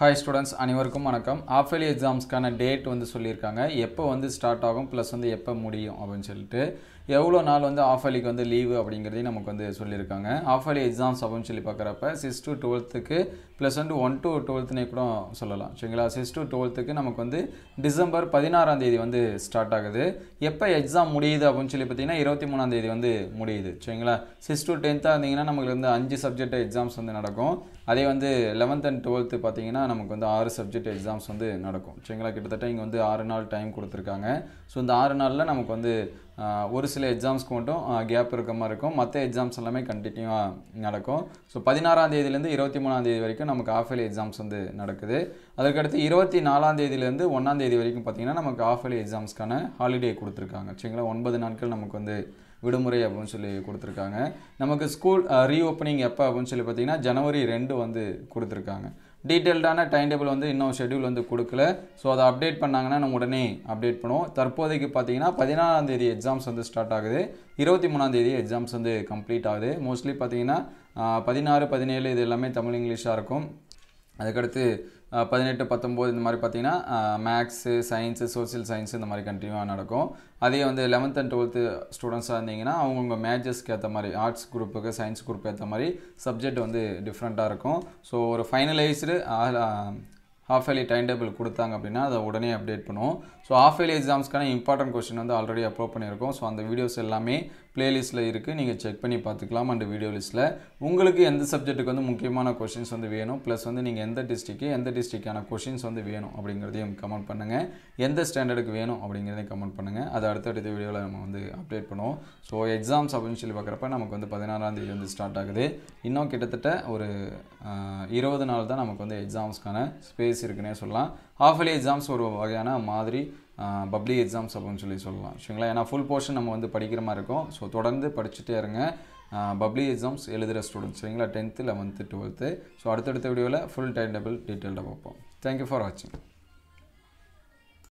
Hi students, அனைவருக்கும் வணக்கம். Half yearly examsக்கான date வந்து சொல்லியிருக்காங்க. எப்போ வந்து ஸ்டார்ட் ஆகும் ப்ளஸ் வந்து எப்போ முடியும் அப்படின்னு சொல்லிட்டு எவ்வளோ நாள் வந்து half yearlyக்கு வந்து லீவு அப்படிங்கிறதையும் நமக்கு வந்து சொல்லியிருக்காங்க. half yearly எக்ஸாம்ஸ் அப்படின்னு சொல்லி பார்க்குறப்ப 6 to 12க்கு ப்ளஸ் வந்து 1 to 12னே கூட சொல்லலாம். சரிங்களா? 6 to 12க்கு நமக்கு வந்து டிசம்பர் 16ஆம் தேதி வந்து ஸ்டார்ட் ஆகுது. எப்போ எக்ஸாம் முடியுது அப்படின்னு சொல்லி பார்த்தீங்கன்னா 23ஆம் தேதி வந்து முடியுது. சரிங்களா? 6 to 10th இருந்தீங்கன்னா நமக்கு வந்து 5 சப்ஜெக்ட் எக்ஸாம்ஸ் வந்து நடக்கும். அதே வந்து 11th and 12th பார்த்தீங்கன்னா நமக்கு வந்து 6 சப்ஜெக்ட் எக்ஸாம்ஸ் வந்து நடக்கும். சரிங்களா? கிட்டத்தட்ட இங்கே வந்து 6 நாள் டைம் கொடுத்துருக்காங்க. ஸோ இந்த 6 நாளில் நமக்கு வந்து ஒரு சில எக்ஸாம்ஸ்க்கு மட்டும் கேப் இருக்க மாதிரி இருக்கும். மற்ற எக்ஸாம்ஸ் எல்லாமே கண்டினியூவாக நடக்கும். ஸோ 16ஆம் தேதியிலேருந்து 23ஆம் தேதி வரைக்கும் நமக்கு half yearly எக்ஸாம்ஸ் வந்து நடக்குது. அதுக்கடுத்து 24ஆம் தேதியிலேருந்து 1ஆம் தேதி வரைக்கும் பார்த்தீங்கன்னா நமக்கு half yearly எக்ஸாம்ஸ்க்கான ஹாலிடே கொடுத்துருக்காங்க. சரிங்களா? 9 நாட்கள் நமக்கு வந்து விடுமுறை அப்படின்னு சொல்லி கொடுத்துருக்காங்க. நமக்கு ஸ்கூல் ரீஓப்பனிங் எப்போ அப்படின்னு சொல்லி பார்த்தீங்கன்னா ஜனவரி 2 வந்து கொடுத்துருக்காங்க. டீட்டெயில்டான டைம் டேபிள் வந்து இன்னும் ஷெட்யூல் வந்து கொடுக்கல. ஸோ அதை அப்டேட் பண்ணாங்கன்னா நம்ம உடனே அப்டேட் பண்ணுவோம். தற்போதைக்கு பார்த்தீங்கன்னா 14ஆம் தேதி எக்ஸாம்ஸ் வந்து ஸ்டார்ட் ஆகுது. 23ஆம் தேதி எக்ஸாம்ஸ் வந்து கம்ப்ளீட் ஆகுது. மோஸ்ட்லி பார்த்தீங்கன்னா 16, 17 இது எல்லாமே தமிழ் இங்கிலீஷாக இருக்கும். அதுக்கடுத்து 18, 19 இந்த மாதிரி பார்த்தீங்கன்னா மேக்ஸு, சயின்ஸு, சோசியல் சயின்ஸு இந்த மாதிரி கண்டினியூவாக நடக்கும். அதே வந்து 11th and 12th ஸ்டூடெண்ட்ஸாக இருந்தீங்கன்னா அவங்கவுங்க மேஜர்ஸ்க்கு ஏற்ற மாதிரி ஆர்ட்ஸ் குரூப்புக்கு சயின்ஸ் குரூப் ஏற்ற மாதிரி சப்ஜெக்ட் வந்து டிஃப்ரெண்ட்டாக இருக்கும். ஸோ ஒரு finalised half yearly time table கொடுத்தாங்க அப்படின்னா அதை உடனே அப்டேட் பண்ணுவோம். ஸோ half yearly எக்ஸாம்ஸ்க்கான இம்பார்ட்டன்ட் கொஸ்டின் வந்து ஆல்ரெடி அப்லோட் பண்ணியிருக்கோம். ஸோ அந்த வீடியோஸ் எல்லாமே பிளேலிஸ்ட்டில் இருக்குது, நீங்கள் செக் பண்ணி பார்த்துக்கலாம். அண்ட் வீடியோ லிஸ்ட்டில் உங்களுக்கு எந்த சப்ஜெக்ட்டுக்கு வந்து முக்கியமான கொஷின்ஸ் வந்து வேணும், ப்ளஸ் வந்து நீங்கள் எந்த டிஸ்ட்ரிக்டான கொஷின்ஸ் வந்து வேணும் அப்படிங்கிறதையும் கமெண்ட் பண்ணுங்கள். எந்த ஸ்டாண்டர்டுக்கு வேணும் அப்படிங்கிறதையும் கமெண்ட் பண்ணுங்கள். அதை அடுத்தடுத்த வீடியோவில் நம்ம வந்து அப்டேட் பண்ணுவோம். ஸோ எக்ஸாம்ஸ் அப்படின்னு சொல்லி பார்க்குறப்ப நமக்கு வந்து 16ஆம் தேதி வந்து ஸ்டார்ட் ஆகுது. இன்னும் கிட்டத்தட்ட ஒரு 20 நாள் தான் நமக்கு வந்து எக்ஸாம்ஸ்க்கான ஸ்பேஸ் இருக்குன்னே சொல்லலாம். half yearly எக்ஸாம்ஸ் ஒரு வகையான மாதிரி பப்ளிக் எக்ஸாம்ஸ் அப்படின்னு சொல்லலாம். சரிங்களா? ஏன்னா ஃபுல் போர்ஷன் நம்ம வந்து படிக்கிற மாதிரி இருக்கும். ஸோ தொடர்ந்து படிச்சுட்டே இருங்க. பப்ளிக் எக்ஸாம்ஸ் எழுதுகிற ஸ்டூடெண்ட்ஸ் சரிங்களா? 10th, 11th, 12th. ஸோ அடுத்தடுத்த வீடியோவில் ஃபுல் டைம் டேபிள் டீட்டெயில்டாக பார்ப்போம். தேங்க்யூ ஃபார் வாட்சிங்.